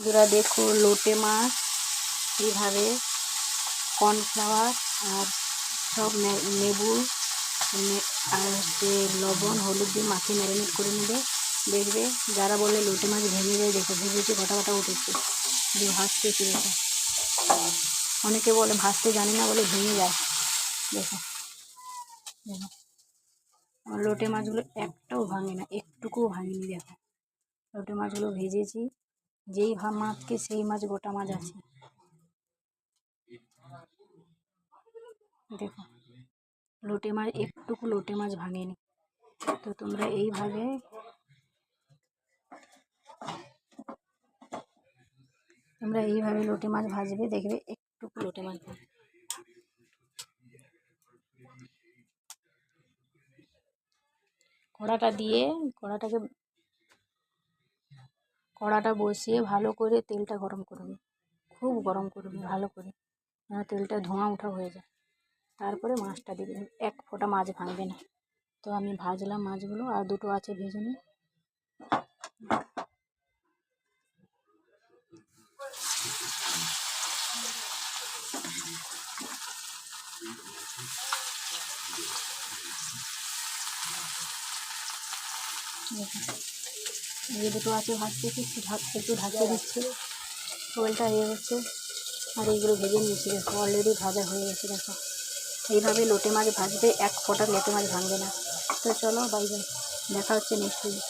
বন্ধুরা দেখো লোটে মাছ এইভাবে কর্নফ্লাওয়ার আর সব লেবু আর হচ্ছে লবণ হলুদ দিয়ে মাখিয়ে ম্যারিনেট করে নেবে। দেখবে যারা বলে লোটে মাছ ভেঙে যায়, দেখো ভেঙেছে, গোটা গোটা উঠেছে, যে ভাজতেছি দেখো। অনেকে বলে ভাজতে জানি না বলে ভেঙে যায়। দেখো দেখো আমার লোটে মাছগুলো একটাও ভাঙে না, একটুকুও ভাঙেনি। দেখো লোটে মাছগুলো ভেজেছি, যেই মাছকে সেই মাছ গোটা মাছ আছে। দেখো লোটে মাছ একটুকু লোটে মাছ ভাঙেনি। তো তোমরা এইভাবে লোটে মাছ ভাজবে, দেখবে একটুকু লোটে মাছ ভাঙে। কড়াটা বসিয়ে ভালো করে তেলটা গরম করবে, খুব গরম করবে ভালো করে, তেলটা ধোঁয়া ওঠা হয়ে যায়। তারপরে মাছটা দিবে, এক ফোঁটা মাছ ভাঙবে না। তো আমি ভাজলাম মাছগুলো, আর দুটো আছে ভেজে নিই। এই দুটো আছে ভাজতেছি, একটু ঢাকিয়ে দিচ্ছি, ওলটা হচ্ছে। আর এইগুলো ভেজে নিয়েছি, দেখো অলরেডি ভাজা হয়ে গেছে। দেখো এইভাবে লোটে মাছ ভাজবে, এক ফোঁটা লোটে মাছ ভাঙবে না। তো চলো বাই বাই, দেখা হচ্ছে নেক্সট ভিডিও।